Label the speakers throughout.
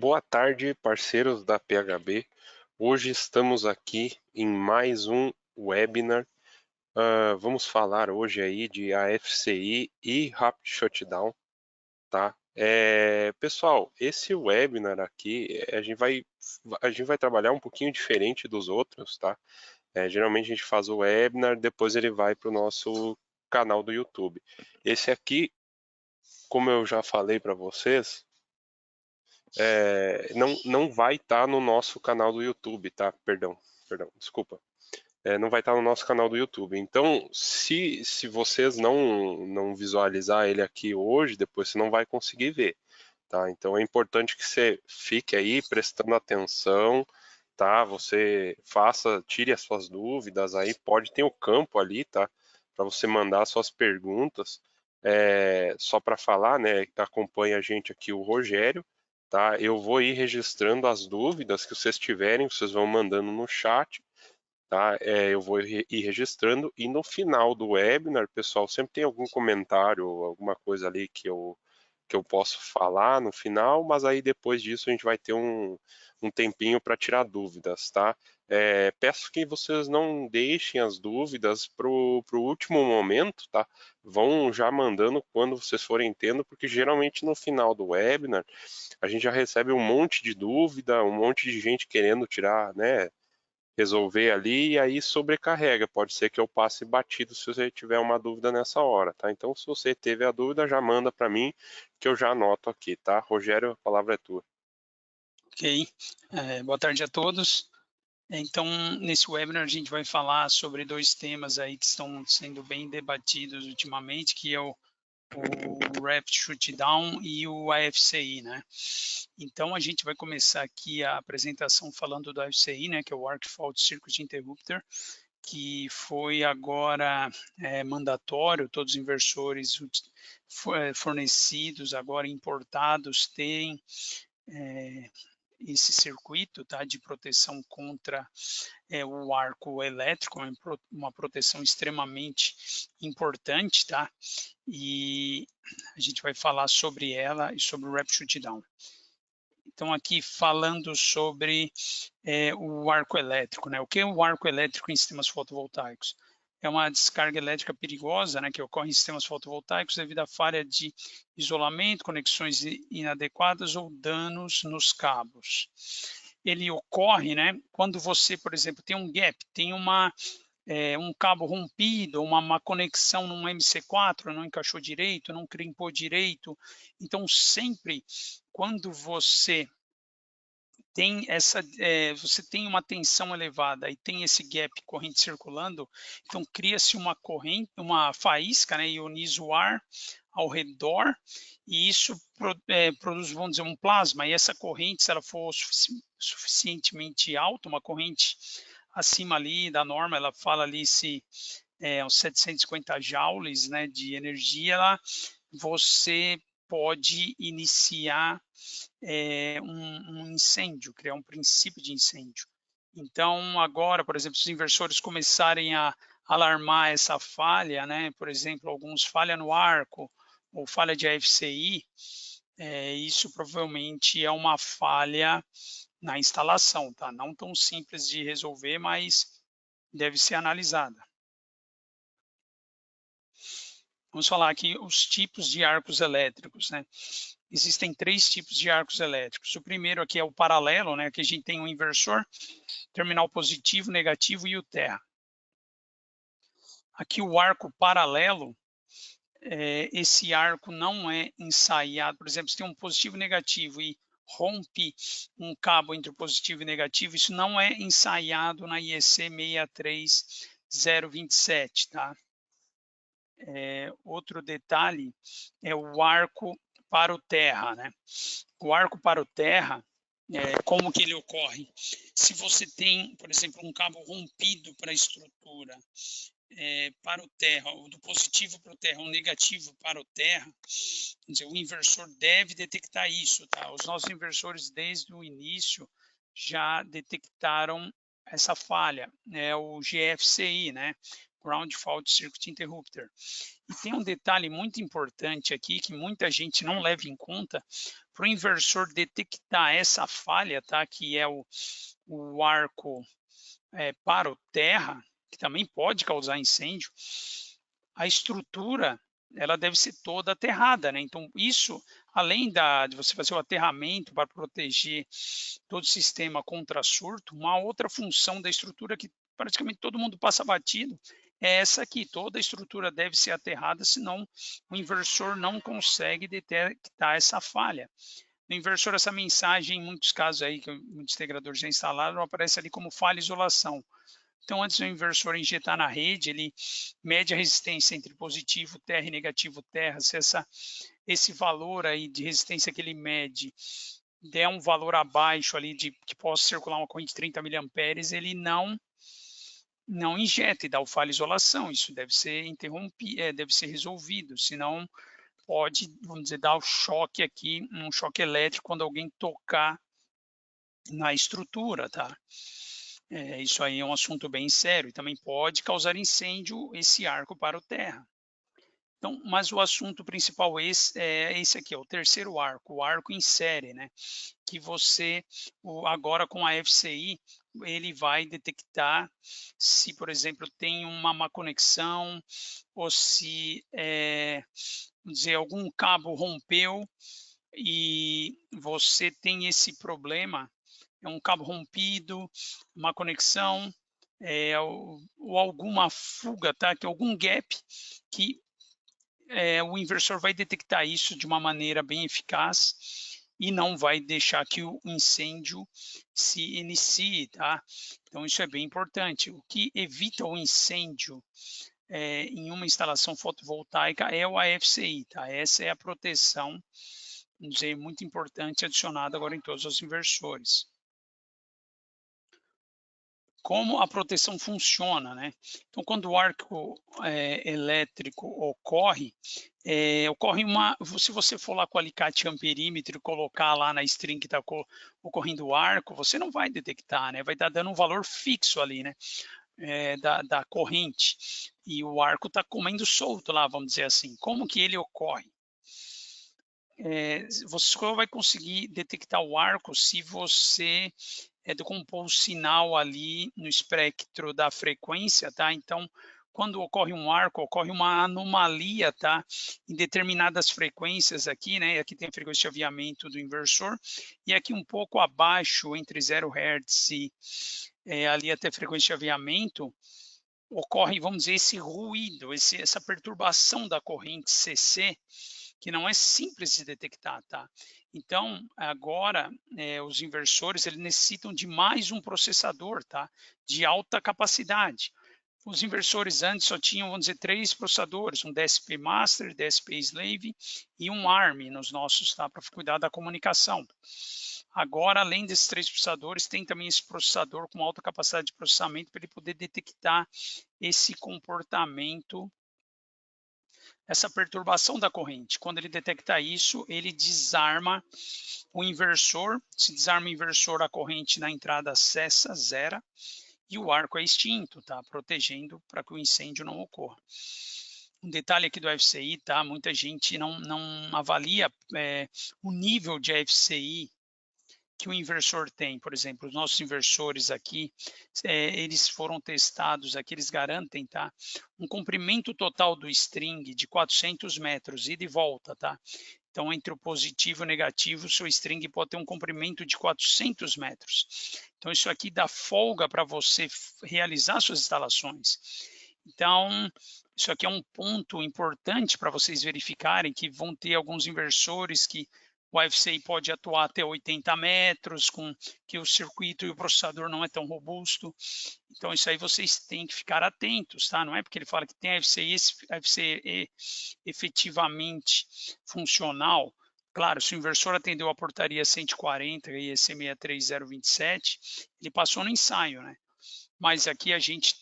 Speaker 1: Boa tarde, parceiros da PHB. Hoje estamos aqui em mais um webinar. Vamos falar hoje aí de AFCI e Rapid Shutdown, tá? Pessoal, esse webinar aqui a gente vai trabalhar um pouquinho diferente dos outros, tá? Geralmente a gente faz o webinar, depois ele vai para o nosso canal do YouTube. Esse aqui, como eu já falei para vocês, não vai estar no nosso canal do YouTube, tá? Perdão, desculpa. Não vai estar no nosso canal do YouTube. Então, se vocês não visualizar ele aqui hoje, depois você não vai conseguir ver, tá? Então é importante que você fique aí prestando atenção, tá? Você tire as suas dúvidas aí, pode ter o campo ali, tá? Para você mandar suas perguntas. Só para falar, né? Acompanha a gente aqui o Rogério, tá? Eu vou ir registrando as dúvidas que vocês tiverem, vocês vão mandando no chat, tá? Eu vou ir registrando e no final do webinar, pessoal, sempre tem algum comentário, alguma coisa ali que eu posso falar no final, mas aí depois disso a gente vai ter um tempinho para tirar dúvidas, tá? Peço que vocês não deixem as dúvidas para o último momento, tá? Vão já mandando quando vocês forem tendo, porque geralmente no final do webinar a gente já recebe um monte de dúvida, um monte de gente querendo tirar, né? Resolver ali e aí sobrecarrega. Pode ser que eu passe batido se você tiver uma dúvida nessa hora, tá? Então, se você teve a dúvida, já manda para mim que eu já anoto aqui, tá? Rogério, a palavra é tua.
Speaker 2: Ok, boa tarde a todos. Então, nesse webinar a gente vai falar sobre dois temas aí que estão sendo bem debatidos ultimamente, que é o Rapid Shutdown e o AFCI, né? Então, a gente vai começar aqui a apresentação falando do AFCI, né, que é o Arc Fault Circuit Interrupter, que foi agora mandatório, todos os inversores fornecidos, agora importados, têm esse circuito, tá, de proteção contra o arco elétrico, uma proteção extremamente importante, tá? E a gente vai falar sobre ela e sobre o Rapid Shutdown. Então, aqui falando sobre o arco elétrico, né? O que é o arco elétrico em sistemas fotovoltaicos? É uma descarga elétrica perigosa, né, que ocorre em sistemas fotovoltaicos devido à falha de isolamento, conexões inadequadas ou danos nos cabos. Ele ocorre, né, quando você, por exemplo, tem um gap, tem um cabo rompido, uma conexão num MC4 não encaixou direito, não crimpou direito. Então, sempre quando você tem você tem uma tensão elevada e tem esse gap corrente circulando, então cria-se uma corrente, uma faísca, né, ioniza o ar ao redor e isso produz, vamos dizer, um plasma. E essa corrente, se ela for suficientemente alta, uma corrente acima ali da norma, ela fala ali se uns 750 joules, né, de energia, você pode iniciar um incêndio, criar um princípio de incêndio. Então, agora, por exemplo, se os inversores começarem a alarmar essa falha, né, por exemplo, alguns falha no arco ou falha de AFCI, isso provavelmente é uma falha na instalação, tá? Não tão simples de resolver, mas deve ser analisada. Vamos falar aqui os tipos de arcos elétricos, né? Existem 3 tipos de arcos elétricos. O primeiro aqui é o paralelo, né? Aqui a gente tem um inversor, terminal positivo, negativo e o terra. Aqui o arco paralelo, esse arco não é ensaiado. Por exemplo, se tem um positivo e negativo e rompe um cabo entre o positivo e negativo, isso não é ensaiado na IEC 63027, tá? Outro detalhe é o arco para o terra, né? O arco para o terra, como que ele ocorre? Se você tem, por exemplo, um cabo rompido para a estrutura, para o terra, ou do positivo para o terra, ou negativo para o terra, quer dizer, o inversor deve detectar isso, tá? Os nossos inversores, desde o início, já detectaram essa falha, o GFCI, né? Ground Fault Circuit Interrupter. E tem um detalhe muito importante aqui que muita gente não leva em conta para o inversor detectar essa falha, tá? Que é o arco para o terra, que também pode causar incêndio. A estrutura ela deve ser toda aterrada, né? Então isso, além de você fazer o aterramento para proteger todo o sistema contra surto, uma outra função da estrutura que praticamente todo mundo passa batido é essa aqui. Toda a estrutura deve ser aterrada, senão o inversor não consegue detectar essa falha. No inversor, essa mensagem, em muitos casos aí que muitos integradores já instalaram, aparece ali como falha isolação. Então, antes do inversor injetar na rede, ele mede a resistência entre positivo terra e negativo terra. Se esse valor aí de resistência que ele mede der um valor abaixo ali de que possa circular uma corrente de 30 miliamperes, ele não injeta e dá o falha isolação. Isso deve ser interrompido, deve ser resolvido, senão pode, vamos dizer, dar o choque aqui, um choque elétrico quando alguém tocar na estrutura, tá? Isso aí é um assunto bem sério e também pode causar incêndio esse arco para o terra. Então, mas o assunto principal é esse aqui, o terceiro arco, o arco em série, né? Que você, agora com a FCI, ele vai detectar se, por exemplo, tem uma má conexão ou se, vamos dizer, algum cabo rompeu e você tem esse problema, é um cabo rompido, uma conexão, ou alguma fuga, tá? Que algum gap que o inversor vai detectar isso de uma maneira bem eficaz e não vai deixar que o incêndio se inicie, tá? Então isso é bem importante. O que evita o incêndio em uma instalação fotovoltaica é o AFCI, tá? Essa é a proteção, vamos dizer, muito importante adicionada agora em todos os inversores. Como a proteção funciona, né? Então, quando o arco elétrico ocorre, se você for lá com o alicate amperímetro e colocar lá na string que está ocorrendo o arco, você não vai detectar, né? Vai estar dando um valor fixo ali, né? Da corrente. E o arco está comendo solto lá, vamos dizer assim. Como que ele ocorre? Você só vai conseguir detectar o arco se você decompor o sinal ali no espectro da frequência, tá? Então, quando ocorre um arco, ocorre uma anomalia, tá? Em determinadas frequências aqui, né? Aqui tem a frequência de aviamento do inversor, e aqui um pouco abaixo, entre 0 Hz e ali até a frequência de aviamento, ocorre, vamos dizer, esse ruído, essa perturbação da corrente CC, que não é simples de detectar, tá? Então, agora, os inversores eles necessitam de mais um processador, tá? De alta capacidade. Os inversores antes só tinham, vamos dizer, 3 processadores, um DSP Master, DSP Slave e um ARM nos nossos, tá? Para cuidar da comunicação. Agora, além desses 3 processadores, tem também esse processador com alta capacidade de processamento para ele poder detectar esse comportamento, essa perturbação da corrente. Quando ele detecta isso, ele desarma o inversor. Se desarma o inversor, a corrente na entrada cessa, zera, e o arco é extinto, tá? Protegendo para que o incêndio não ocorra. Um detalhe aqui do FCI, tá? Muita gente não avalia o nível de FCI que o inversor tem. Por exemplo, os nossos inversores aqui, eles foram testados aqui, eles garantem, tá? Um comprimento total do string de 400 metros, ida e volta, tá? Então, entre o positivo e o negativo, o seu string pode ter um comprimento de 400 metros. Então, isso aqui dá folga para você realizar suas instalações. Então, isso aqui é um ponto importante para vocês verificarem, que vão ter alguns inversores que o FCI pode atuar até 80 metros, que o circuito e o processador não é tão robusto. Então, isso aí vocês têm que ficar atentos, tá? Não é porque ele fala que tem FCI efetivamente funcional. Claro, se o inversor atendeu a portaria 140 e EC 63027, ele passou no ensaio, né? Mas aqui a gente,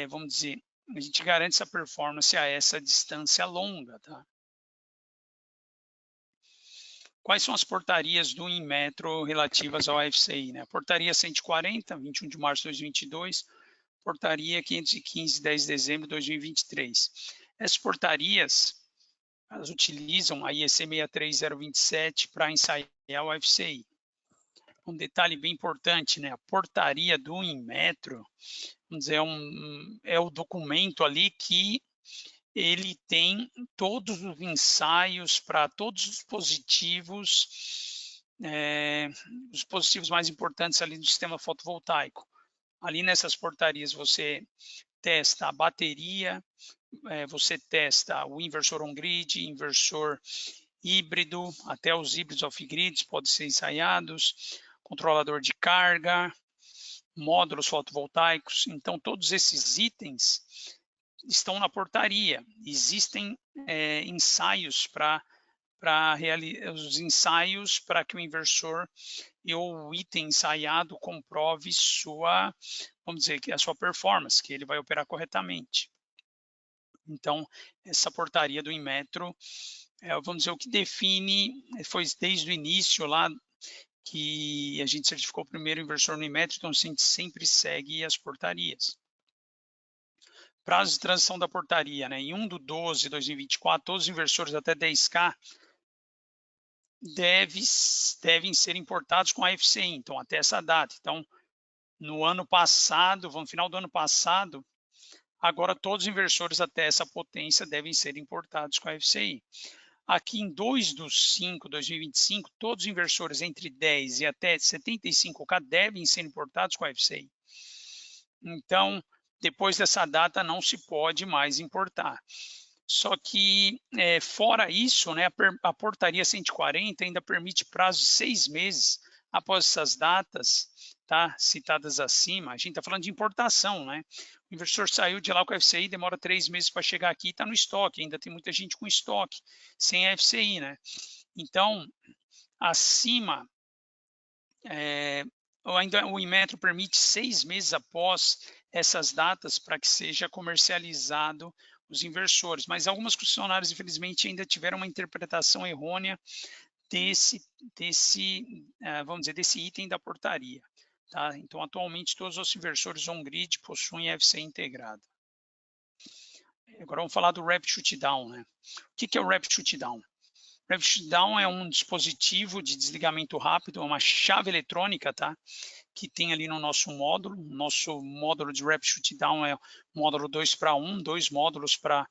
Speaker 2: vamos dizer, a gente garante essa performance a essa distância longa, tá? Quais são as portarias do Inmetro relativas ao FCI, né? A portaria 140, 21 de março de 2022, portaria 515, 10 de dezembro de 2023. Essas portarias, elas utilizam a IEC 63027 para ensaiar o FCI. Um detalhe bem importante, né? A portaria do Inmetro, vamos dizer, é o documento ali que ele tem todos os ensaios para todos os positivos mais importantes ali do sistema fotovoltaico. Ali nessas portarias você testa a bateria, você testa o inversor on-grid, inversor híbrido, até os híbridos off-grid podem ser ensaiados, controlador de carga, módulos fotovoltaicos. Então, todos esses itens estão na portaria. Existem ensaios para os ensaios para que o inversor e o item ensaiado comprove vamos dizer, a sua performance, que ele vai operar corretamente. Então, essa portaria do Inmetro, vamos dizer, o que define, foi desde o início lá que a gente certificou o primeiro inversor no Inmetro, então a gente sempre segue as portarias. Prazo de transição da portaria, né? Em 1/12/2024, todos os inversores até 10K devem ser importados com a FCI, então até essa data. Então, no ano passado, no final do ano passado, agora todos os inversores até essa potência devem ser importados com a FCI. Aqui em 2/5/2025, todos os inversores entre 10 e até 75K devem ser importados com a FCI. Então, depois dessa data não se pode mais importar. Só que, fora isso, né, a portaria 140 ainda permite prazo de 6 meses após essas datas, tá, citadas acima. A gente está falando de importação, né? O inversor saiu de lá com a FCI, demora 3 meses para chegar aqui e está no estoque. Ainda tem muita gente com estoque, sem a FCI, né? Então, acima, ainda o Inmetro permite 6 meses após essas datas para que seja comercializado os inversores, mas algumas concessionárias, infelizmente, ainda tiveram uma interpretação errônea vamos dizer, desse item da portaria. Tá? Então, atualmente, todos os inversores on-grid possuem FCI integrado. Agora vamos falar do Rapid Shutdown, né? O que é o Rapid Shutdown? Rapid Shutdown é um dispositivo de desligamento rápido, é uma chave eletrônica, tá? Que tem ali no nosso módulo. Nosso módulo de Rapid Shutdown é o módulo 2/1, 2 módulos para,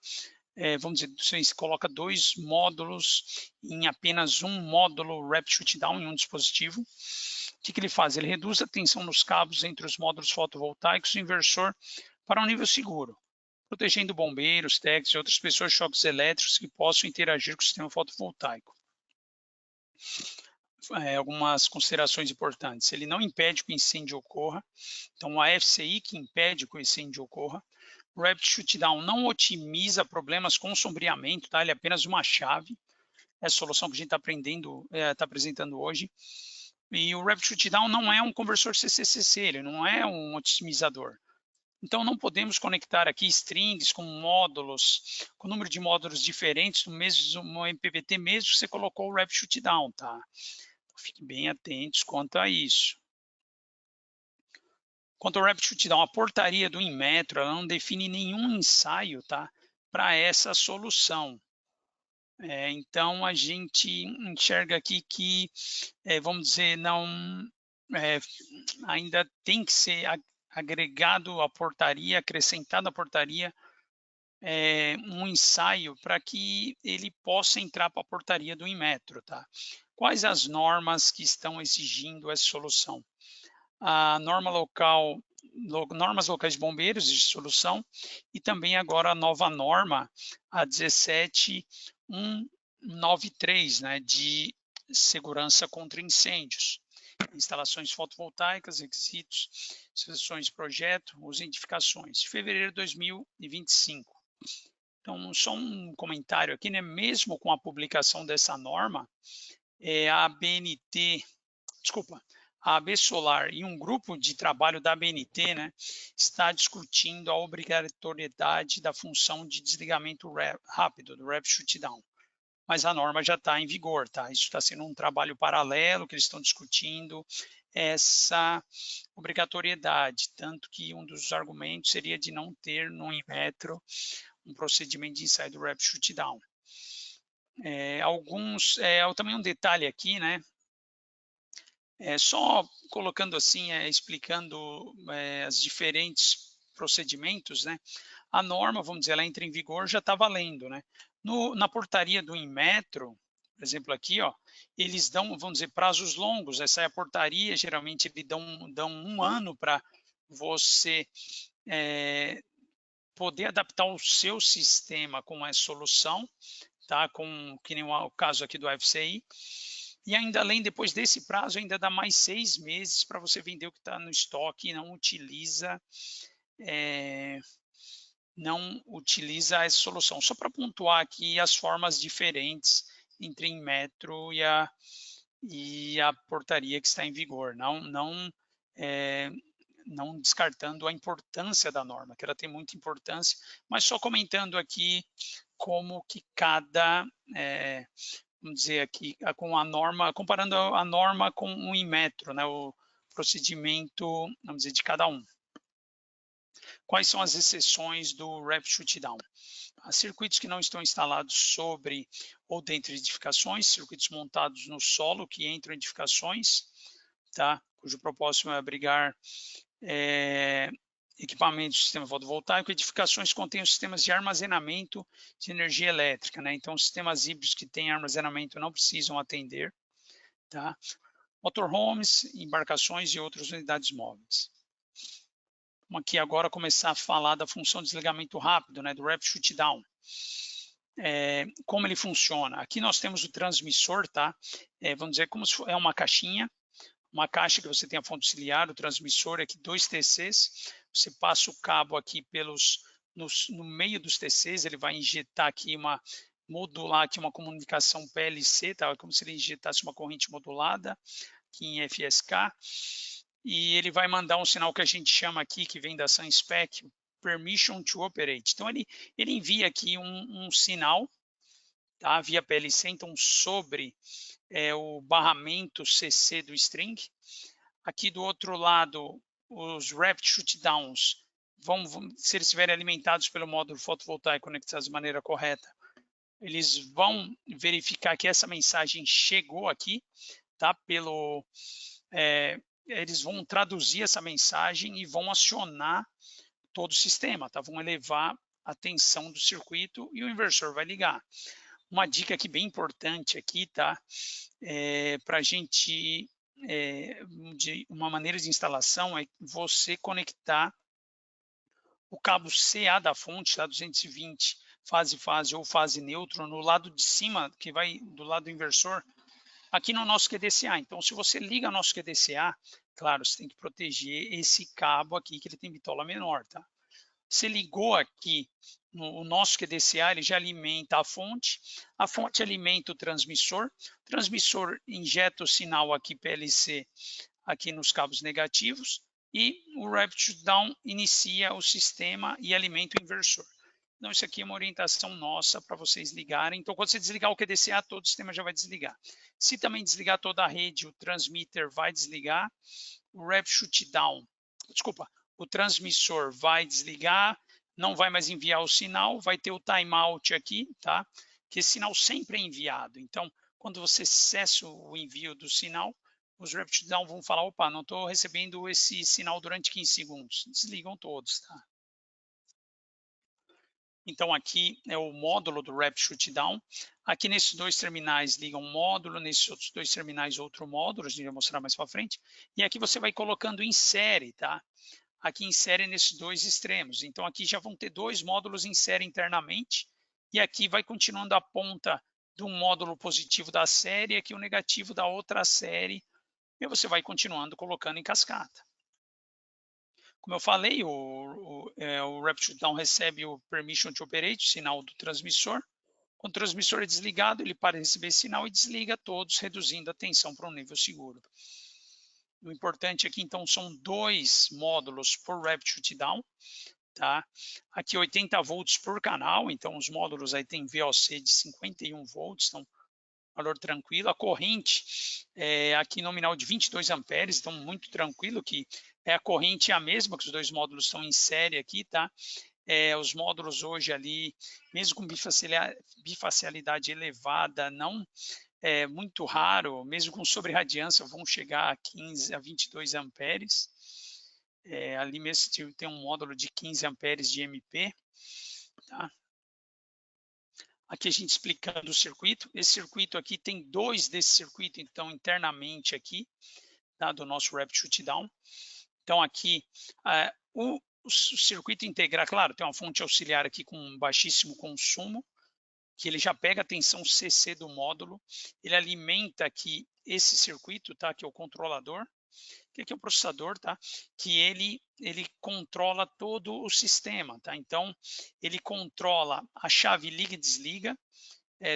Speaker 2: vamos dizer, você coloca 2 módulos em apenas um módulo Rapid Shutdown em um dispositivo. O que ele faz? Ele reduz a tensão nos cabos entre os módulos fotovoltaicos e o inversor para um nível seguro, protegendo bombeiros, técnicos e outras pessoas de choques elétricos que possam interagir com o sistema fotovoltaico. Algumas considerações importantes. Ele não impede que o incêndio ocorra, então a FCI que impede que o incêndio ocorra. O Rapid Shutdown não otimiza problemas com sombreamento, tá? Ele é apenas uma chave. É a solução que a gente está apresentando hoje. E o Rapid Shutdown não é um conversor CCCC, ele não é um otimizador. Então, não podemos conectar aqui strings com módulos, com número de módulos diferentes no mesmo MPPT, mesmo que você colocou o Rapid Shutdown, tá? Então, fiquem bem atentos quanto a isso. Quanto ao Rapid Shutdown, a portaria do Inmetro, ela não define nenhum ensaio, tá? Para essa solução. Então, a gente enxerga aqui que, vamos dizer, ainda tem que ser agregado à portaria, acrescentado à portaria, um ensaio para que ele possa entrar para a portaria do Inmetro, tá? Quais as normas que estão exigindo essa solução? A norma local, normas locais de bombeiros de solução, e também agora a nova norma, a 17193, né, de segurança contra incêndios. Instalações fotovoltaicas, requisitos, sessões de projeto, uso e edificações, de fevereiro de 2025. Então, só um comentário aqui, né? Mesmo com a publicação dessa norma, a AB Solar e um grupo de trabalho da ABNT, né, está discutindo a obrigatoriedade da função de desligamento rápido, do Rapid Shutdown. mas a norma já está em vigor, tá? Isso está sendo um trabalho paralelo que eles estão discutindo essa obrigatoriedade, tanto que um dos argumentos seria de não ter no Inmetro um procedimento de inside wrap shutdown. Também um detalhe aqui, né? Só colocando assim, explicando os diferentes procedimentos, né? A norma, vamos dizer, ela entra em vigor, já está valendo, né? Na portaria do Inmetro, por exemplo, aqui, ó, eles dão, vamos dizer, prazos longos. Essa é a portaria, geralmente eles dão um ano para você poder adaptar o seu sistema com essa solução, tá? Que nem o caso aqui do FCI. E ainda além, depois desse prazo, ainda dá mais 6 meses para você vender o que está no estoque e não utiliza essa solução. Só para pontuar aqui as formas diferentes entre Inmetro e a portaria que está em vigor, não descartando a importância da norma, que ela tem muita importância, mas só comentando aqui como que cada, vamos dizer aqui, com a norma, comparando a norma com o Inmetro, né, o procedimento, vamos dizer, de cada um. Quais são as exceções do wrap shutdown? Circuitos que não estão instalados sobre ou dentro de edificações, circuitos montados no solo que entram em edificações, tá? Cujo propósito é abrigar equipamentos do sistema fotovoltaico, edificações que contêm sistemas de armazenamento de energia elétrica, né? Então, sistemas híbridos que têm armazenamento não precisam atender, tá? Motorhomes, embarcações e outras unidades móveis. Vamos aqui agora começar a falar da função de desligamento rápido, né, do wrap shutdown. Como ele funciona? Aqui nós temos o transmissor, tá? Vamos dizer como se é uma caixinha, uma caixa que você tem a fonte auxiliar, o transmissor, aqui 2 TCs, você passa o cabo aqui no meio dos TCs, ele vai injetar aqui modular aqui uma comunicação PLC, tá? Como se ele injetasse uma corrente modulada aqui em FSK, e ele vai mandar um sinal que a gente chama aqui, que vem da SunSpec, Permission to Operate. Então ele envia aqui um sinal, tá? Via PLC, então sobre o barramento CC do string. Aqui do outro lado, os wrap shutdowns, se eles estiverem alimentados pelo módulo fotovoltaico conectados de maneira correta, eles vão verificar que essa mensagem chegou aqui, tá? Eles vão traduzir essa mensagem e vão acionar todo o sistema, tá? Vão elevar a tensão do circuito e o inversor vai ligar. Uma dica aqui bem importante aqui, tá? Para a gente, uma maneira de instalação é você conectar o cabo CA da fonte, tá? 220, fase ou fase neutro, no lado de cima, que vai do lado do inversor, aqui no nosso QDCA. Então, se você liga nosso QDCA, claro, você tem que proteger esse cabo aqui, que ele tem bitola menor, tá? Você ligou aqui no nosso QDCA, ele já alimenta a fonte alimenta o transmissor injeta o sinal aqui PLC aqui nos cabos negativos e o wrap shutdown inicia o sistema e alimenta o inversor. Então, isso aqui é uma orientação nossa para vocês ligarem. Então, quando você desligar o QDCA, todo o sistema já vai desligar. Se também desligar toda a rede, o transmitter vai desligar, o wrap shutdown, desculpa, o transmissor vai desligar, não vai mais enviar o sinal, vai ter o timeout aqui, tá? Que esse sinal sempre é enviado. Então, quando você cessa o envio do sinal, os wrap shutdown vão falar, opa, não estou recebendo esse sinal durante 15 segundos. Desligam todos, tá? Então, aqui é o módulo do wrap shutdown. Aqui nesses 2 terminais liga um módulo, nesses outros 2 terminais outro módulo, a gente vai mostrar mais para frente. E aqui você vai colocando em série, tá? Aqui em série nesses 2 extremos. Então, aqui já vão ter 2 módulos em série internamente. E aqui vai continuando a ponta de um módulo positivo da série, aqui o negativo da outra série. E você vai continuando colocando em cascata. Como eu falei, o wrap shutdown recebe o permission to operate, sinal do transmissor. Quando o transmissor é desligado, ele para de receber esse sinal e desliga todos, reduzindo a tensão para um nível seguro. O importante aqui, então, são 2 módulos por wrap shutdown. tá? Aqui 80 volts por canal, então os módulos aí tem VOC de 51 volts, então valor tranquilo. A corrente aqui nominal de 22 amperes, então muito tranquilo, que a corrente é a mesma, que os dois módulos estão em série aqui, tá? Os módulos hoje ali, mesmo com bifacialidade elevada, não é muito raro, mesmo com sobreradiância, vão chegar a 15 a 22 amperes. Ali mesmo tem um módulo de 15 amperes de MP, tá? Aqui a gente explicando o circuito. Esse circuito aqui tem dois desse circuito, então, internamente aqui, tá, do nosso Rapid Shutdown. Então, aqui, o circuito integral, claro, tem uma fonte auxiliar aqui com baixíssimo consumo, que ele já pega a tensão CC do módulo, ele alimenta aqui esse circuito, tá, que é o controlador, que aqui é o processador, tá, que ele controla todo o sistema, tá, então ele controla a chave liga e desliga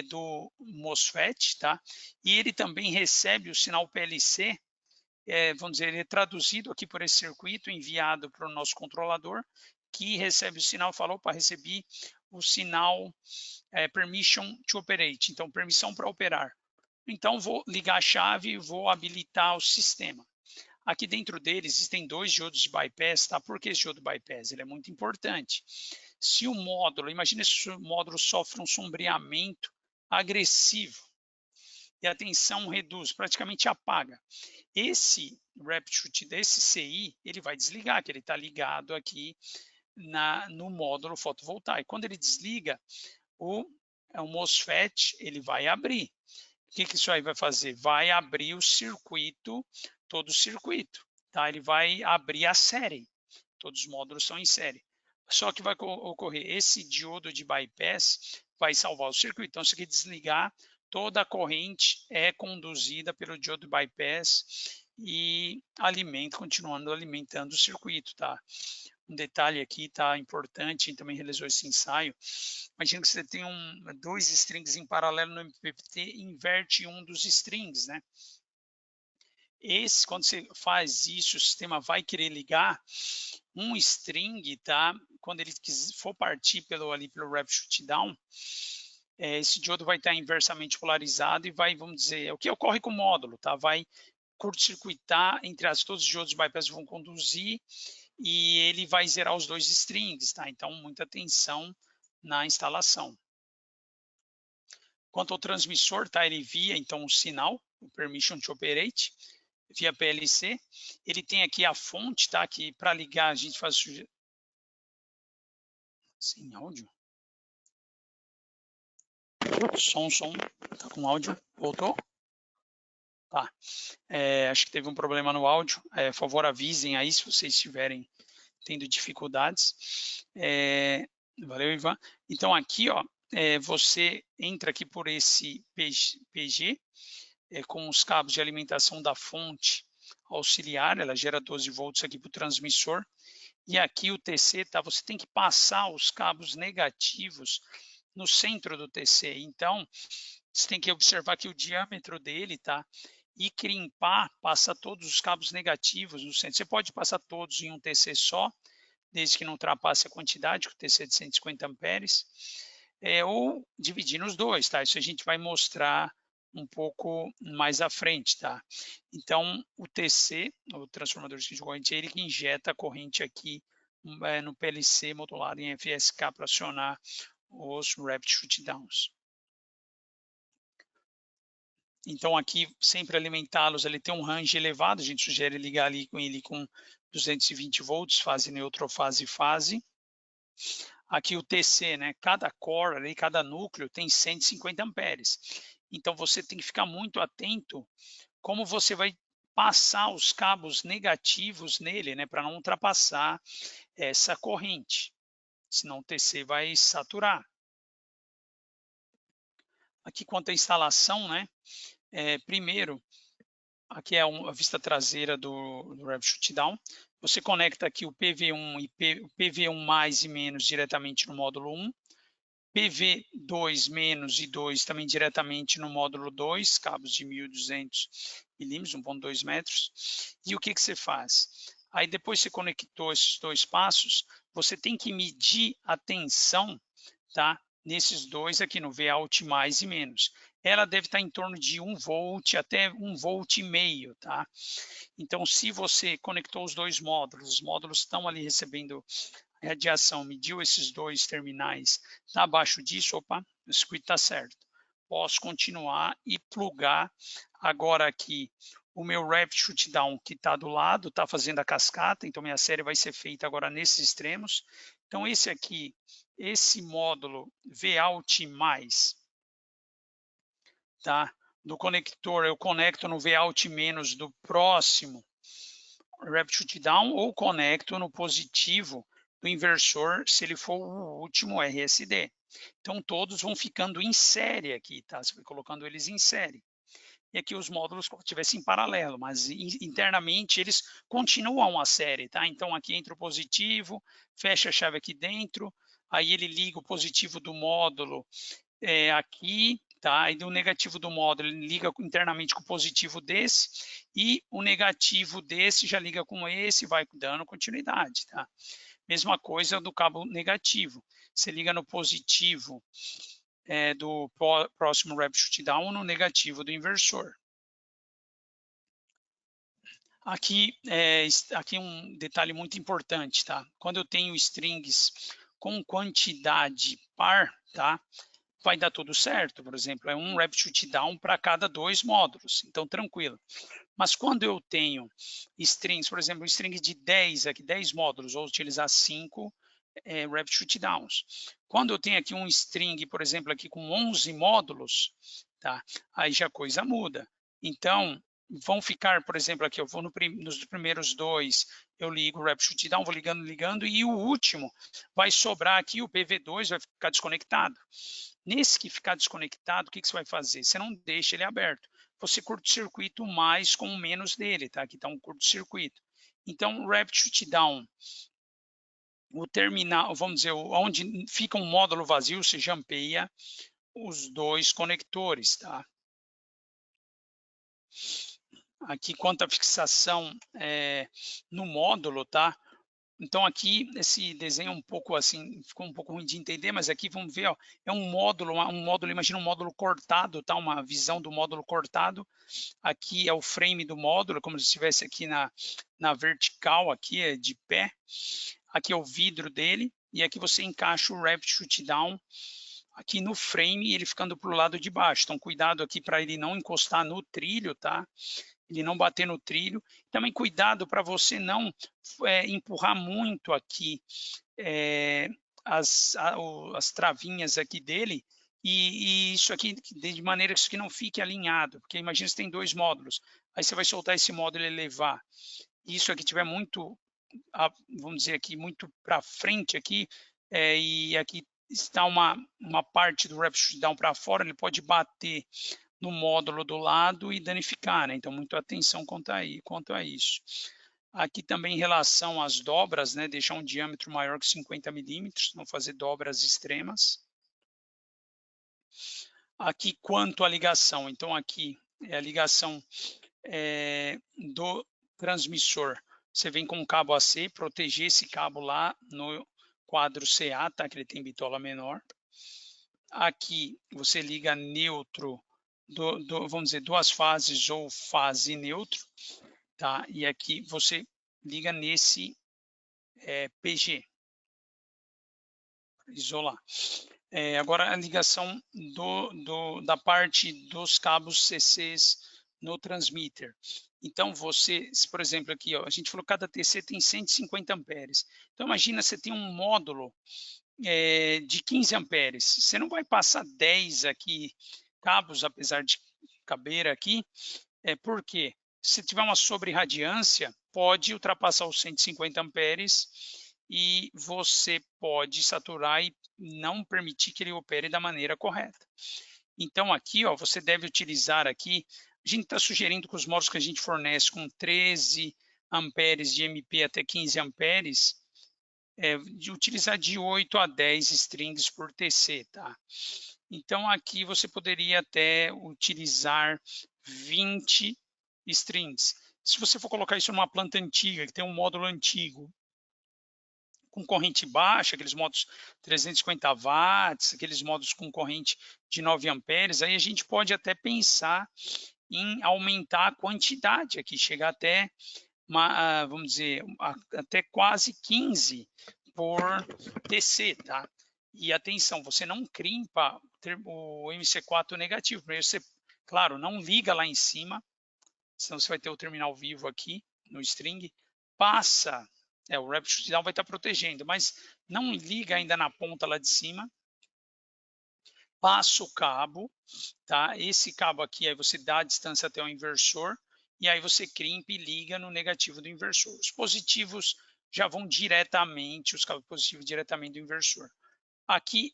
Speaker 2: do MOSFET, tá, e ele também recebe o sinal PLC, vamos dizer, ele é traduzido aqui por esse circuito, enviado para o nosso controlador, que recebe o sinal, falou para receber o sinal permission to operate, então permissão para operar. Então vou ligar a chave e vou habilitar o sistema. Aqui dentro dele existem dois diodos de bypass, tá? Por que esse diodo bypass? Ele é muito importante. Se o módulo, imagina se o módulo sofre um sombreamento agressivo e a tensão reduz, praticamente apaga. Esse Rapid Shutdown, esse CI, ele vai desligar, que ele está ligado aqui no módulo fotovoltaico. Quando ele desliga, o MOSFET ele vai abrir. O que isso aí vai fazer? Vai abrir o circuito, todo o circuito, tá? Ele vai abrir a série, todos os módulos são em série. Só que vai ocorrer, esse diodo de bypass vai salvar o circuito. Então, se aqui desligar, toda a corrente é conduzida pelo diodo bypass e continuando alimentando o circuito, tá? Um detalhe aqui, tá, importante, a gente também realizou esse ensaio. Imagina que você tem dois strings em paralelo no MPPT, inverte um dos strings, né? Quando você faz isso, o sistema vai querer ligar um string, tá? Quando ele for partir pelo Rapid Shutdown, esse diodo vai estar inversamente polarizado e vai, vamos dizer, o que ocorre com o módulo, tá? Vai curto-circuitar, entre todos os diodos de bypass vão conduzir e ele vai zerar os dois strings, tá? Então, muita atenção na instalação. Quanto ao transmissor, tá? Ele envia, então, o sinal, o permission to operate, via PLC. Ele tem aqui a fonte, tá? Que para ligar a gente faz... Sem áudio? Som, tá com áudio? Voltou? Tá. Acho que teve um problema no áudio. Por favor, avisem aí se vocês estiverem tendo dificuldades. Valeu, Ivan. Então, aqui, ó, você entra aqui por esse PG, com os cabos de alimentação da fonte auxiliar, ela gera 12 volts aqui para o transmissor. E aqui o TC, tá? Você tem que passar os cabos negativos no centro do TC. Então, você tem que observar que o diâmetro dele, tá? E crimpar, passa todos os cabos negativos no centro. Você pode passar todos em um TC só, desde que não ultrapasse a quantidade, que o TC é de 150 amperes, ou dividir nos dois, tá? Isso a gente vai mostrar um pouco mais à frente, tá? Então, o TC, o transformador de corrente, é ele que injeta a corrente aqui no PLC modulado em FSK para acionar os Rapid Shutdowns. Então, aqui, sempre alimentá-los, ele tem um range elevado, a gente sugere ligar ali com ele com 220 volts, fase neutrofase e fase. Aqui o TC, né? Cada core, ali, cada núcleo tem 150 amperes. Então, você tem que ficar muito atento como você vai passar os cabos negativos nele, né? Para não ultrapassar essa corrente, senão o TC vai saturar. Aqui, quanto à instalação, né? Primeiro, aqui é a vista traseira do Rapid Shutdown. Você conecta aqui o PV1 e o PV1 e menos diretamente no módulo 1. PV2 menos e 2 também diretamente no módulo 2, cabos de 1.200 milímetros, 1,2 metros. E o que você faz? Aí depois você conectou esses dois passos, você tem que medir a tensão, tá? Nesses dois aqui no Vout mais e menos. Ela deve estar em torno de 1 volt até 1,5 volt, tá? Então, se você conectou os dois módulos, os módulos estão ali recebendo radiação, mediu esses dois terminais, está abaixo disso, opa, o circuito está certo. Posso continuar e plugar agora aqui o meu Rapid Shutdown que está do lado, está fazendo a cascata, então minha série vai ser feita agora nesses extremos. Então esse aqui, esse módulo Vout+, tá? Do conector, eu conecto no Vout- do próximo Rapid Shutdown ou conecto no positivo do inversor, se ele for o último RSD. Então, todos vão ficando em série aqui, tá? Você vai colocando eles em série. E aqui os módulos tivessem em paralelo, mas internamente eles continuam a série, tá? Então, aqui entra o positivo, fecha a chave aqui dentro, aí ele liga o positivo do módulo aqui, tá? E do negativo do módulo ele liga internamente com o positivo desse, e o negativo desse já liga com esse, vai dando continuidade, tá? Mesma coisa do cabo negativo. Você liga no positivo do próximo Rapid Shutdown, no negativo do inversor. Aqui um detalhe muito importante, tá? Quando eu tenho strings com quantidade par, tá? Vai dar tudo certo, por exemplo, é um Rapid Shutdown para cada 2 módulos, então tranquilo. Mas quando eu tenho strings, por exemplo, um string de 10 aqui, 10 módulos, vou utilizar 5 Rapid Shutdowns. Quando eu tenho aqui um string, por exemplo, aqui com 11 módulos, tá? Aí já a coisa muda. Então, vão ficar, por exemplo, aqui eu vou nos primeiros 2, eu ligo o Rapid Shutdown, vou ligando, e o último vai sobrar aqui, o PV2 vai ficar desconectado. Nesse que ficar desconectado, o que você vai fazer? Você não deixa ele aberto. Você curto-circuito mais com o menos dele, tá? Aqui está um curto-circuito. Então, o Rapid Shutdown, o terminal, vamos dizer, onde fica um módulo vazio, você jampeia os dois conectores, tá? Aqui, quanto à fixação no módulo, tá? Então aqui esse desenho é um pouco assim, ficou um pouco ruim de entender, mas aqui vamos ver, ó, é um módulo, imagina um módulo cortado, tá? Uma visão do módulo cortado. Aqui é o frame do módulo, como se estivesse aqui na vertical, aqui é de pé. Aqui é o vidro dele, e aqui você encaixa o Rapid Shutdown aqui no frame, ele ficando para o lado de baixo. Então cuidado aqui para ele não encostar no trilho, tá? Ele não bater no trilho. Também cuidado para você não empurrar muito aqui as travinhas aqui dele, e isso aqui de maneira que isso aqui não fique alinhado, porque imagina você tem 2 módulos, aí você vai soltar esse módulo e levar, e isso aqui tiver muito, vamos dizer aqui, muito para frente aqui, e aqui está uma parte do Rapid Shutdown para fora, ele pode bater no módulo do lado e danificar, né? Então, muita atenção quanto a isso. Aqui também em relação às dobras, né? Deixar um diâmetro maior que 50 milímetros, não fazer dobras extremas. Aqui quanto à ligação, então aqui é a ligação do transmissor. Você vem com um cabo AC, proteger esse cabo lá no quadro CA, tá? Que ele tem bitola menor. Aqui você liga neutro, vamos dizer, 2 fases ou fase neutro, tá? E aqui você liga nesse PG, isolar. Agora a ligação da parte dos cabos CCs no transmitter. Então você, por exemplo, aqui, ó, a gente falou que cada TC tem 150 amperes. Então imagina você tem um módulo de 15 amperes. Você não vai passar 10 aqui cabos, apesar de caber aqui, porque se tiver uma sobre-radiância, pode ultrapassar os 150 amperes e você pode saturar e não permitir que ele opere da maneira correta. Então aqui, ó, você deve utilizar aqui, a gente está sugerindo que os módulos que a gente fornece com 13 amperes de MP até 15 amperes, de utilizar de 8 a 10 strings por TC, tá? Então aqui você poderia até utilizar 20 strings. Se você for colocar isso numa planta antiga, que tem um módulo antigo, com corrente baixa, aqueles módulos 350 watts, aqueles módulos com corrente de 9 amperes, aí a gente pode até pensar em aumentar a quantidade aqui, chegar até, vamos dizer, até quase 15 por TC, tá? E atenção, você não crimpa o MC4 negativo, primeiro você, claro, não liga lá em cima, senão você vai ter o terminal vivo aqui no string, passa, o Rapid Shutdown vai estar protegendo, mas não liga ainda na ponta lá de cima, passa o cabo, tá? Esse cabo aqui, aí você dá a distância até o inversor, e aí você crimpa e liga no negativo do inversor. Os positivos já vão diretamente, os cabos positivos diretamente do inversor. Aqui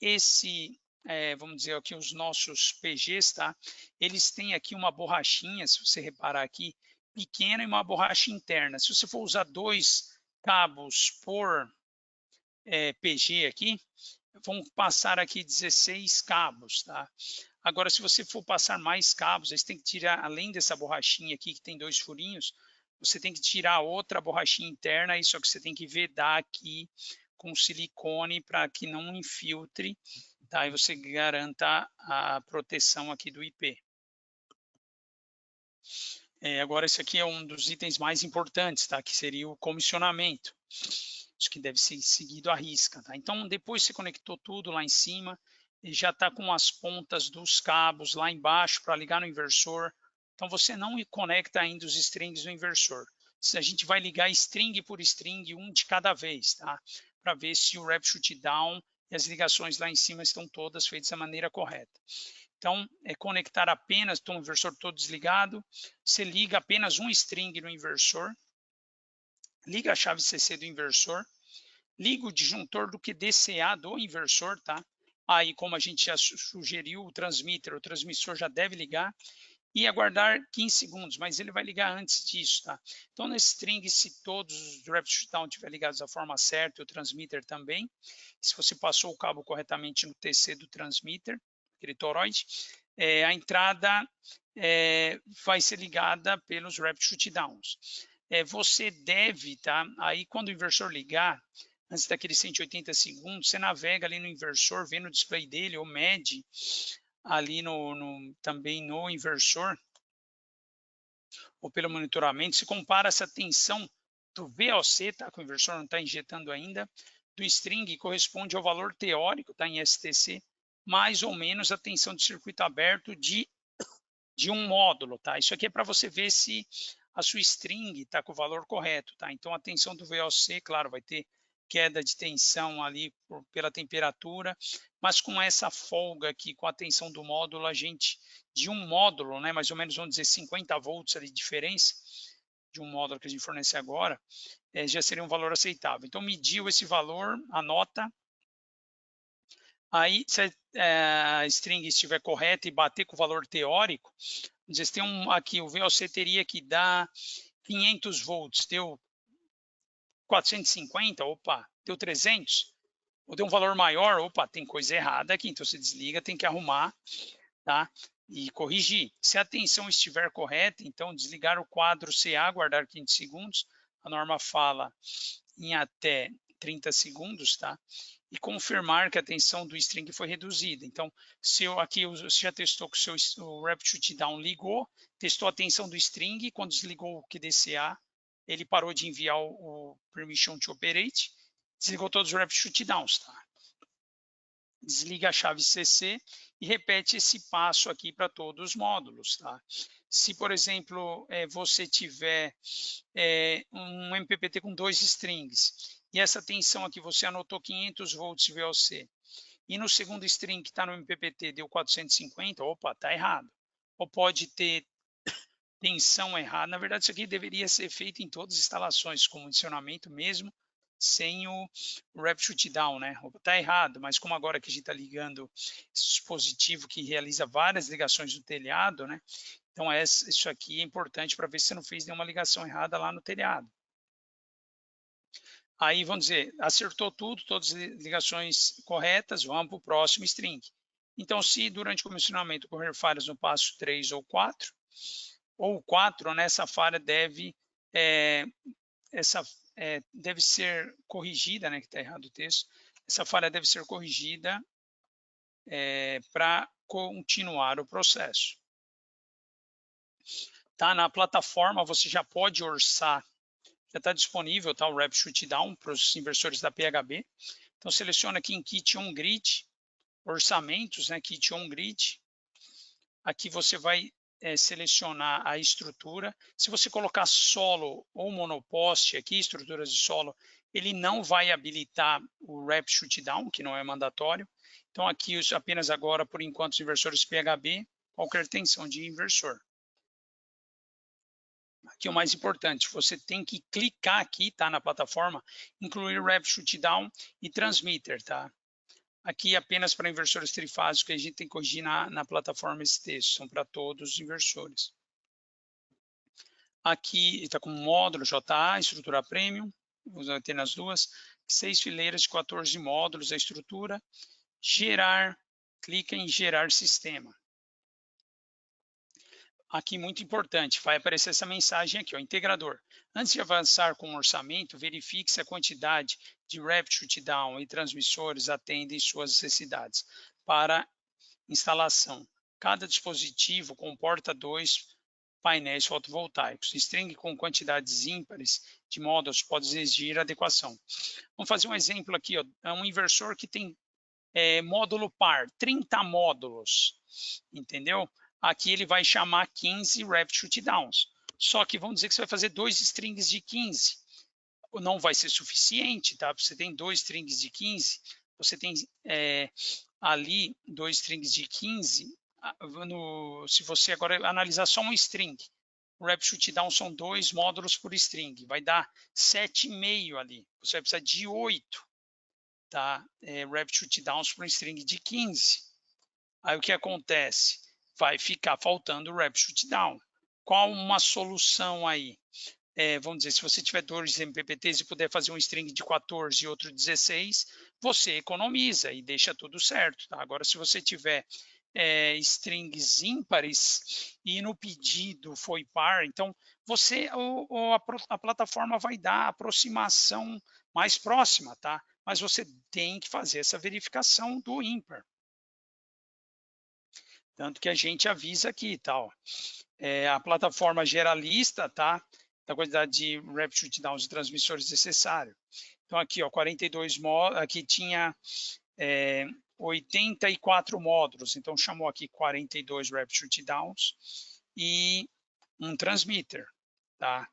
Speaker 2: vamos dizer aqui os nossos PGs, tá? Eles têm aqui uma borrachinha, se você reparar aqui, pequena e uma borracha interna. Se você for usar 2 cabos por PG aqui, vão passar aqui 16 cabos, tá? Agora, se você for passar mais cabos, aí você tem que tirar, além dessa borrachinha aqui, que tem 2 furinhos, você tem que tirar outra borrachinha interna, só que você tem que vedar aqui com silicone para que não infiltre, tá? E você garanta a proteção aqui do IP. Agora, esse aqui é um dos itens mais importantes, tá? Que seria o comissionamento. Isso que deve ser seguido à risca, tá? Então, depois você conectou tudo lá em cima, e já está com as pontas dos cabos lá embaixo para ligar no inversor. Então, você não conecta ainda os strings no inversor. A gente vai ligar string por string, um de cada vez, tá? Para ver se o Rapid Shutdown e as ligações lá em cima estão todas feitas da maneira correta. Então, conectar apenas, o inversor todo desligado, você liga apenas um string no inversor, liga a chave CC do inversor, liga o disjuntor do QDCA do inversor, tá? Aí, como a gente já sugeriu, o transmissor já deve ligar e aguardar 15 segundos, mas ele vai ligar antes disso, tá? Então, nesse string, se todos os Rapid Shutdown estiverem ligados da forma certa, o transmitter também, se você passou o cabo corretamente no TC do transmitter, aquele toroide, a entrada vai ser ligada pelos Rapid Shutdowns. Você deve, tá? Aí, quando o inversor ligar, antes daqueles 180 segundos, você navega ali no inversor, vê no display dele, ou mede ali também no inversor, ou pelo monitoramento, se compara essa tensão do VOC, tá? Que o inversor não está injetando ainda, do string corresponde ao valor teórico, tá? Em STC, mais ou menos a tensão de circuito aberto de um módulo, tá? Isso aqui é para você ver se a sua string está com o valor correto, tá? Então a tensão do VOC, claro, vai ter queda de tensão ali pela temperatura, mas com essa folga aqui, com a tensão do módulo, a gente, de um módulo, né, mais ou menos, vamos dizer, 50 volts ali de diferença, de um módulo que a gente fornece agora, já seria um valor aceitável. Então, mediu esse valor, anota. Aí, se a string estiver correta e bater com o valor teórico, vamos dizer, tem aqui, o VOC teria que dar 500 volts, deu 450, opa, deu 300, ou deu um valor maior, opa, tem coisa errada aqui, então você desliga, tem que arrumar, tá? E corrigir. Se a tensão estiver correta, então desligar o quadro CA, aguardar 15 segundos, a norma fala em até 30 segundos, tá? E confirmar que a tensão do string foi reduzida. Então, se você já testou que o Rapid Shutdown ligou, testou a tensão do string, quando desligou o QDCA, ele parou de enviar o Permission to Operate, desligou todos os Rapid Shutdowns, tá? Desliga a chave CC e repete esse passo aqui para todos os módulos, tá? Se, por exemplo, você tiver um MPPT com 2 strings e essa tensão aqui você anotou 500 volts VOC e no segundo string que está no MPPT deu 450, opa, tá errado. Ou pode ter tensão errada. Na verdade, isso aqui deveria ser feito em todas as instalações, com condicionamento mesmo, sem o Rapid Shutdown, né? Está errado, mas como agora que a gente está ligando esse dispositivo que realiza várias ligações no telhado, né? Então, isso aqui é importante para ver se você não fez nenhuma ligação errada lá no telhado. Aí, vamos dizer, acertou tudo, todas as ligações corretas, vamos para o próximo string. Então, se durante o comissionamento ocorrer falhas no passo 3 ou 4, ou 4, nessa falha deve essa deve ser corrigida, né, que está errado o texto, essa falha deve ser corrigida para continuar o processo. Tá, na plataforma você já pode orçar, já está disponível, tá, o Rapid Shutdown para os inversores da PHB. Então seleciona aqui em Kit on Grid, orçamentos, né, Kit on Grid. Aqui você vai selecionar a estrutura. Se você colocar solo ou monoposte aqui, estruturas de solo, ele não vai habilitar o Rapid Shutdown, que não é mandatório. Então aqui apenas agora, por enquanto, os inversores PHB, qualquer tensão de inversor. Aqui o mais importante, você tem que clicar aqui, tá, na plataforma, incluir Rapid Shutdown e Transmitter, tá? Aqui apenas para inversores trifásicos que a gente tem que corrigir na plataforma esse texto, são para todos os inversores. Aqui está com módulo JA, estrutura premium, vou ter nas duas, 6 fileiras de 14 módulos a estrutura, gerar, clica em gerar sistema. Aqui muito importante, vai aparecer essa mensagem aqui, ó, integrador. Antes de avançar com o orçamento, verifique se a quantidade de Rapid Shutdown e transmissores atendem suas necessidades. Para instalação, cada dispositivo comporta 2 painéis fotovoltaicos. String com quantidades ímpares de módulos pode exigir adequação. Vamos fazer um exemplo aqui, ó, é um inversor que tem módulo par, 30 módulos, entendeu? Aqui ele vai chamar 15 Rapid Shutdowns. Só que vamos dizer que você vai fazer 2 strings de 15. Não vai ser suficiente, tá? Você tem 2 strings de 15, você tem ali 2 strings de 15. Se você agora analisar só um string, o Rapid Shutdown são 2 módulos por string, vai dar 7,5 ali. Você vai precisar de 8, tá? Rapid Shutdowns por um string de 15. Aí o que acontece? Vai ficar faltando o Rapid Shutdown. Qual uma solução aí? Vamos dizer, se você tiver 2 MPPTs e puder fazer um string de 14 e outro 16, você economiza e deixa tudo certo. Tá? Agora, se você tiver strings ímpares e no pedido foi par, então a plataforma vai dar a aproximação mais próxima, tá? Mas você tem que fazer essa verificação do ímpar. Tanto que a gente avisa aqui, tá? Ó, a plataforma geralista, tá? Da quantidade de Rapid Shutdowns e transmissores necessário. Então aqui, ó, 42 módulos, aqui tinha 84 módulos, então chamou aqui 42 Rapid Shutdowns e um transmitter, tá?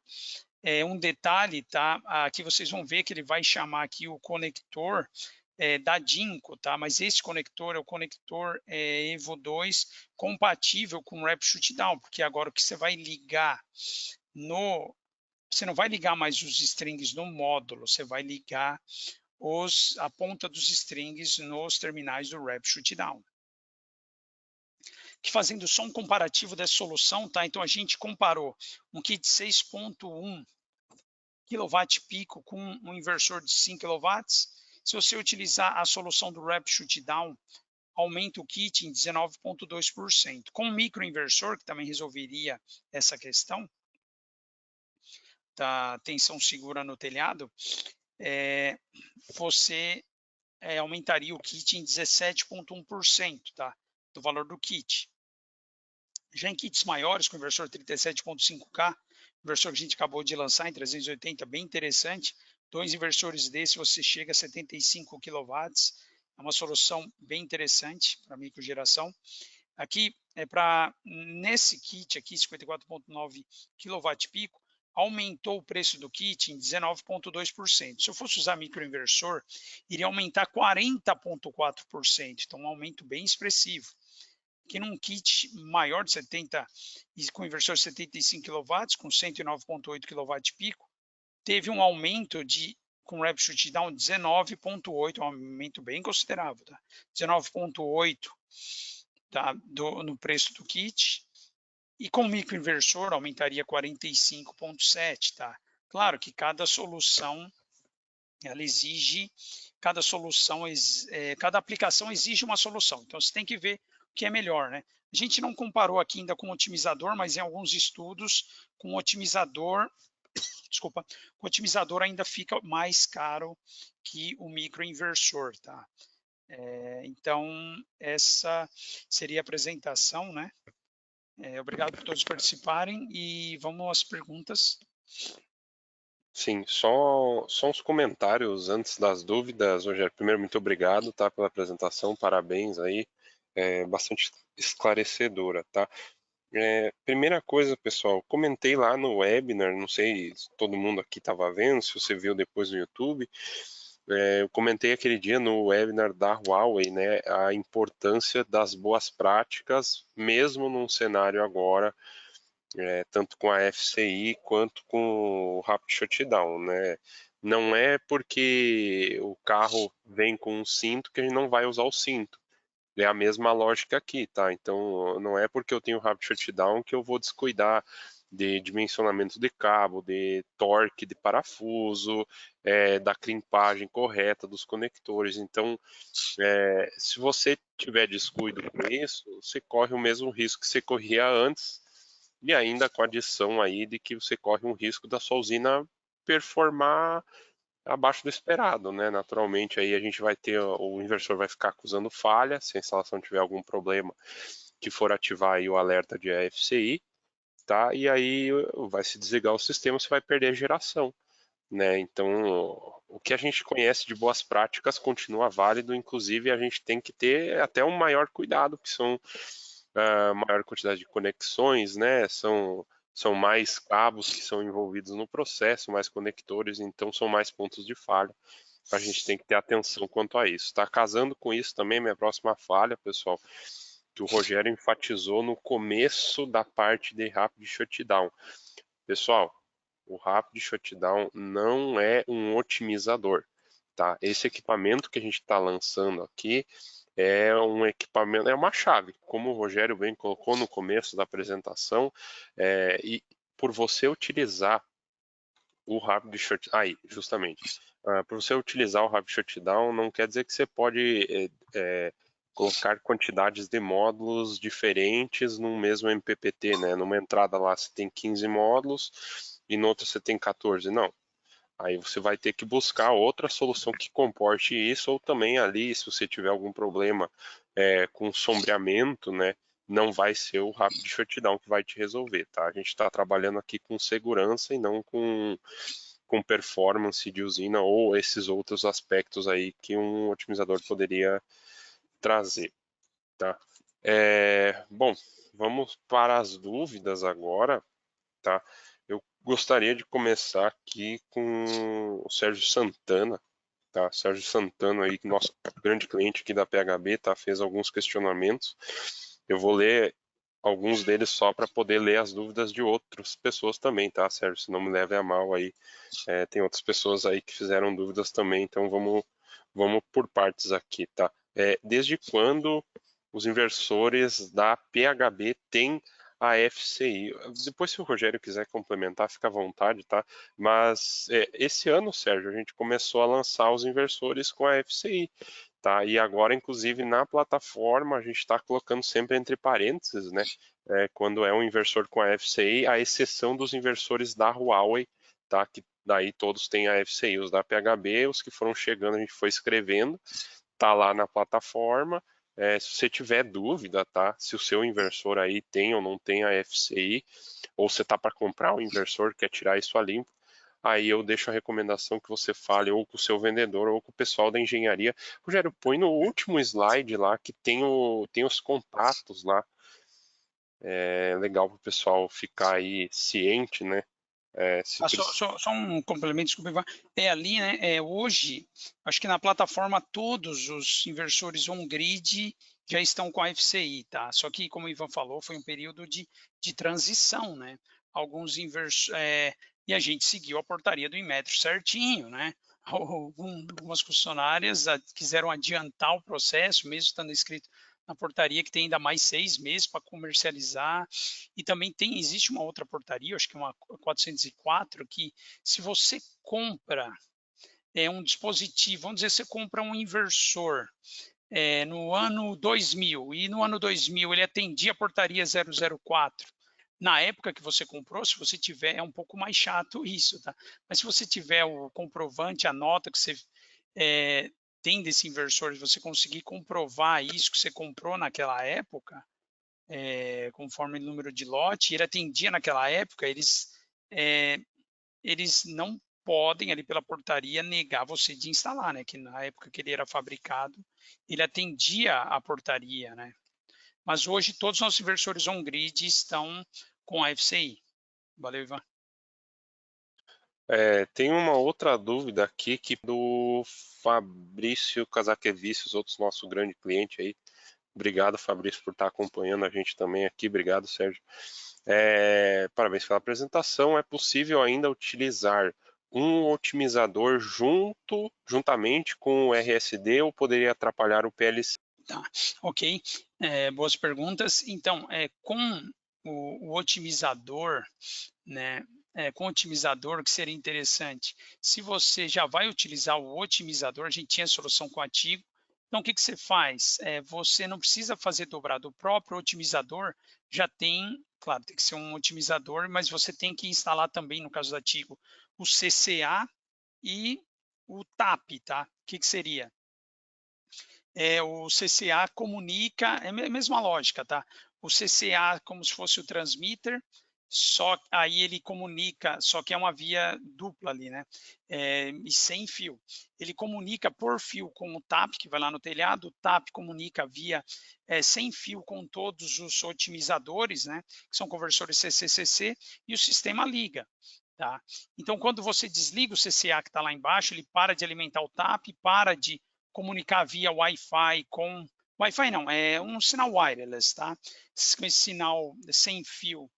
Speaker 2: Um detalhe, tá? Aqui vocês vão ver que ele vai chamar aqui o conector da Dinco, tá? Mas esse conector é o conector Evo 2 compatível com o Rapid Shutdown, porque agora o que você vai ligar você não vai ligar mais os strings no módulo, você vai ligar a ponta dos strings nos terminais do Rapid Shutdown. Que fazendo só um comparativo dessa solução, tá? Então a gente comparou um kit 6.1 kW com um inversor de 5 kW. Se você utilizar a solução do Rapid Shutdown, aumenta o kit em 19,2%. Com o microinversor, que também resolveria essa questão da tensão segura no telhado, você aumentaria o kit em 17,1%, tá? Do valor do kit. Já em kits maiores, com inversor 37,5K, inversor que a gente acabou de lançar em 380, bem interessante. 2 inversores desses, você chega a 75 kW. É uma solução bem interessante para microgeração. Aqui, nesse kit aqui, 54,9 kW pico, aumentou o preço do kit em 19,2%. Se eu fosse usar microinversor, iria aumentar 40,4%. Então, um aumento bem expressivo. Que num kit maior de 70, com inversor de 75 kW, com 109,8 kW pico, teve um aumento com Rapid Shutdown 19,8, um aumento bem considerável, tá? 19,8 tá? No preço do kit. E com microinversor aumentaria 45,7, tá? Claro que cada solução, ela exige, cada aplicação exige uma solução. Então você tem que ver o que é melhor, né? A gente não comparou aqui ainda com otimizador, mas em alguns estudos com otimizador desculpa, o otimizador ainda fica mais caro que o microinversor, tá? Então, essa seria a apresentação, né? Obrigado por todos participarem e vamos às perguntas.
Speaker 1: Sim, só uns comentários antes das dúvidas, Rogério. Primeiro, muito obrigado, tá, pela apresentação, parabéns aí, bastante esclarecedora, tá? Primeira coisa, pessoal, comentei lá no webinar, não sei se todo mundo aqui estava vendo, se você viu depois no YouTube, eu comentei aquele dia no webinar da Huawei, né, a importância das boas práticas, mesmo num cenário agora, tanto com a FCI quanto com o Rapid Shutdown, né? Não é porque o carro vem com um cinto que a gente não vai usar o cinto. É a mesma lógica aqui, tá? Então, não é porque eu tenho Rapid Shutdown que eu vou descuidar de dimensionamento de cabo, de torque de parafuso, da crimpagem correta dos conectores. Então, se você tiver descuido com isso, você corre o mesmo risco que você corria antes, e ainda com a adição aí de que você corre um risco da sua usina performar abaixo do esperado, né? Naturalmente aí a gente vai ter, o inversor vai ficar acusando falha, se a instalação tiver algum problema que for ativar aí o alerta de AFCI, tá? E aí vai se desligar o sistema, você vai perder a geração, né? Então, o que a gente conhece de boas práticas continua válido, inclusive a gente tem que ter até um maior cuidado, que são maior quantidade de conexões, né? São mais cabos que são envolvidos no processo, mais conectores, então são mais pontos de falha. A gente tem que ter atenção quanto a isso. Está casando com isso também, minha próxima falha, pessoal, que o Rogério enfatizou no começo da parte de Rapid Shutdown. Pessoal, o Rapid Shutdown não é um otimizador, tá? Esse equipamento que a gente está lançando aqui é um equipamento, é uma chave, como o Rogério bem colocou no começo da apresentação, e por você utilizar o Rapid Shutdown, aí, justamente, por você utilizar o Rapid Shutdown, não quer dizer que você pode colocar quantidades de módulos diferentes no mesmo MPPT, né? Numa entrada lá você tem 15 módulos e no outro você tem 14, não. Aí você vai ter que buscar outra solução que comporte isso, ou também ali, se você tiver algum problema com sombreamento, né, não vai ser o Rapid Shutdown que vai te resolver, tá? A gente está trabalhando aqui com segurança e não com performance de usina ou esses outros aspectos aí que um otimizador poderia trazer, tá? Bom, vamos para as dúvidas agora, tá? Eu gostaria de começar aqui com o Sérgio Santana, tá? Sérgio Santana aí, nosso grande cliente aqui da PHB, tá? Fez alguns questionamentos. Eu vou ler alguns deles só para poder ler as dúvidas de outras pessoas também, tá, Sérgio? Se não me leve a mal aí. Tem outras pessoas aí que fizeram dúvidas também, então vamos por partes aqui, tá? Desde quando os inversores da PHB têm a FCI? Depois, se o Rogério quiser complementar, fica à vontade, tá? Mas esse ano, Sérgio, a gente começou a lançar os inversores com a FCI, tá? E agora, inclusive, na plataforma, a gente está colocando sempre entre parênteses, né? Quando é um inversor com a FCI, a exceção dos inversores da Huawei, tá? Que daí todos têm a FCI, os da PHB, os que foram chegando, a gente foi escrevendo, tá lá na plataforma. Se você tiver dúvida, tá? Se o seu inversor aí tem ou não tem a FCI, ou você tá para comprar um inversor, quer tirar isso a limpo, aí eu deixo a recomendação que você fale ou com o seu vendedor ou com o pessoal da engenharia. Rogério, põe no último slide lá que tem os contatos lá. É legal para o pessoal ficar aí ciente, né?
Speaker 2: Só um complemento, desculpa, Ivan. Ali, né, hoje, acho que na plataforma todos os inversores on-grid já estão com a FCI, tá? Só que, como o Ivan falou, foi um período de transição, né? Alguns inversores, e a gente seguiu a portaria do Inmetro certinho, né? Algumas concessionárias quiseram adiantar o processo, mesmo estando escrito na portaria que tem ainda mais 6 meses para comercializar, e também existe uma outra portaria, acho que é uma 404, que se você compra um dispositivo, vamos dizer, você compra um inversor no ano 2000, e no ano 2000 ele atendia a portaria 004, Na época que você comprou, se você tiver, é um pouco mais chato isso, tá? Mas se você tiver o comprovante, a nota que você tem desse inversor, você conseguir comprovar isso que você comprou naquela época, conforme o número de lote, ele atendia naquela época, eles não podem, ali pela portaria, negar você de instalar, né? Que na época que ele era fabricado, ele atendia a portaria, né? Mas hoje todos os nossos inversores on-grid estão com a FCI. Valeu, Ivan.
Speaker 1: Tem uma outra dúvida aqui que do Fabrício Casaquevicius, outro nosso grande cliente aí. Obrigado, Fabrício, por estar acompanhando a gente também aqui. Obrigado, Sérgio. Parabéns pela apresentação. É possível ainda utilizar um otimizador juntamente com o RSD ou poderia atrapalhar o PLC?
Speaker 2: Tá, ok. Boas perguntas. Então, com o otimizador, né? Com o otimizador, o que seria interessante? Se você já vai utilizar o otimizador, a gente tinha solução com Atigo, então o que você faz? Você não precisa fazer dobrado, o próprio otimizador já tem, claro, tem que ser um otimizador, mas você tem que instalar também, no caso do Atigo, o CCA e o TAP, tá? O que seria? O CCA comunica, é a mesma lógica, tá? O CCA como se fosse o transmitter, só aí ele comunica, só que é uma via dupla ali, né? E sem fio. Ele comunica por fio com o TAP, que vai lá no telhado, o TAP comunica via sem fio com todos os otimizadores, né? Que são conversores CC-CC, e o sistema liga. Tá? Então, quando você desliga o CCA que está lá embaixo, ele para de alimentar o TAP, para de comunicar via Wi-Fi com... Wi-Fi não, é um sinal wireless, tá? Esse sinal sem fio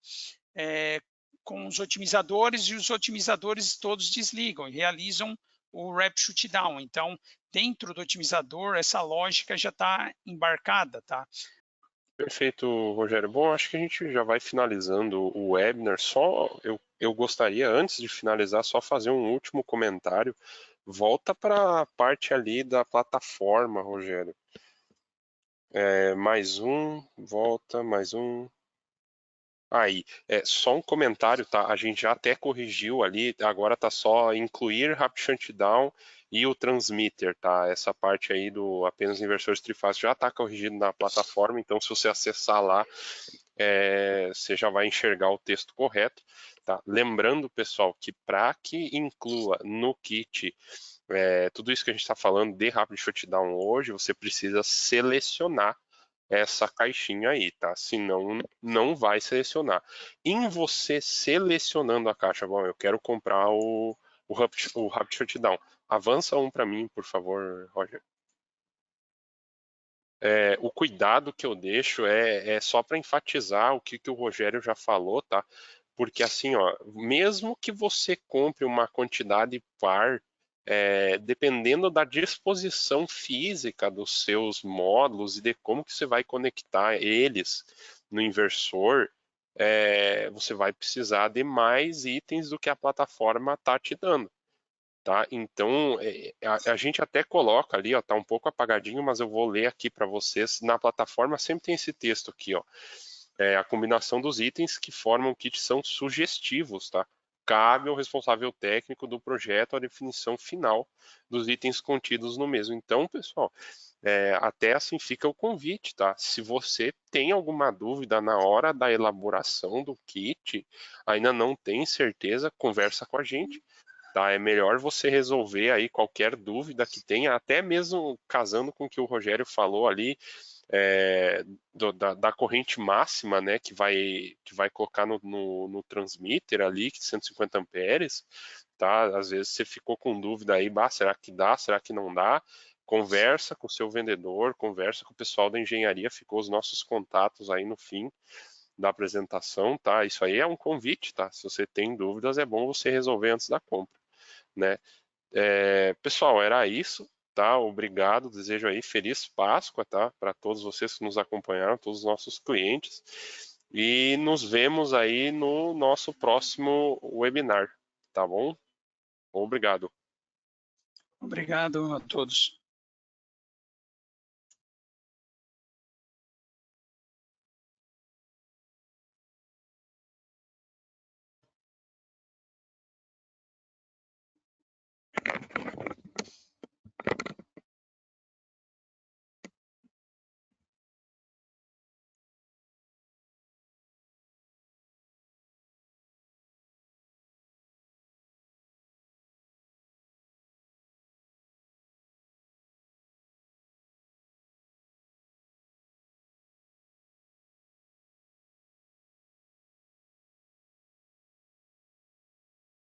Speaker 2: com os otimizadores, e os otimizadores todos desligam e realizam o wrap shutdown. Então, dentro do otimizador, essa lógica já está embarcada, tá?
Speaker 1: Perfeito, Rogério. Bom, acho que a gente já vai finalizando o webinar. Só eu gostaria, antes de finalizar, só fazer um último comentário. Volta para a parte ali da plataforma, Rogério. Mais um, volta, mais um. Aí, só um comentário, tá? A gente já até corrigiu ali, agora tá só incluir Rapid Shutdown e o transmitter, tá? Essa parte aí do apenas inversores trifásicos já está corrigido na plataforma, então se você acessar lá, você já vai enxergar o texto correto, tá? Lembrando, pessoal, que para que inclua no kit tudo isso que a gente está falando de Rapid Shutdown hoje, você precisa selecionar essa caixinha aí, tá? Senão não vai selecionar. Em você selecionando a caixa, bom, eu quero comprar o Rapid Shutdown. Avança um para mim, por favor, Roger. O cuidado que eu deixo é só para enfatizar o que o Rogério já falou, tá? Porque assim, ó, mesmo que você compre uma quantidade par, dependendo da disposição física dos seus módulos e de como que você vai conectar eles no inversor, você vai precisar de mais itens do que a plataforma está te dando. Tá? Então, a gente até coloca ali, ó, tá um pouco apagadinho, mas eu vou ler aqui para vocês. Na plataforma sempre tem esse texto aqui, ó. A combinação dos itens que formam o kit são sugestivos, tá? Cabe ao responsável técnico do projeto a definição final dos itens contidos no mesmo. Então, pessoal, até assim fica o convite, tá? Se você tem alguma dúvida na hora da elaboração do kit, ainda não tem certeza, conversa com a gente. Tá? É melhor você resolver aí qualquer dúvida que tenha, até mesmo casando com o que o Rogério falou ali, da corrente máxima, né, que vai colocar no transmitter ali, 150 amperes, tá? Às vezes você ficou com dúvida aí, será que dá, será que não dá? Conversa com o seu vendedor, conversa com o pessoal da engenharia, ficou os nossos contatos aí no fim da apresentação, tá? Isso aí é um convite, tá? Se você tem dúvidas, é bom você resolver antes da compra, né? Pessoal, era isso, tá? Obrigado, desejo aí feliz Páscoa, tá? Para todos vocês que nos acompanharam, todos os nossos clientes. E nos vemos aí no nosso próximo webinar, tá bom? Obrigado.
Speaker 2: Obrigado a todos.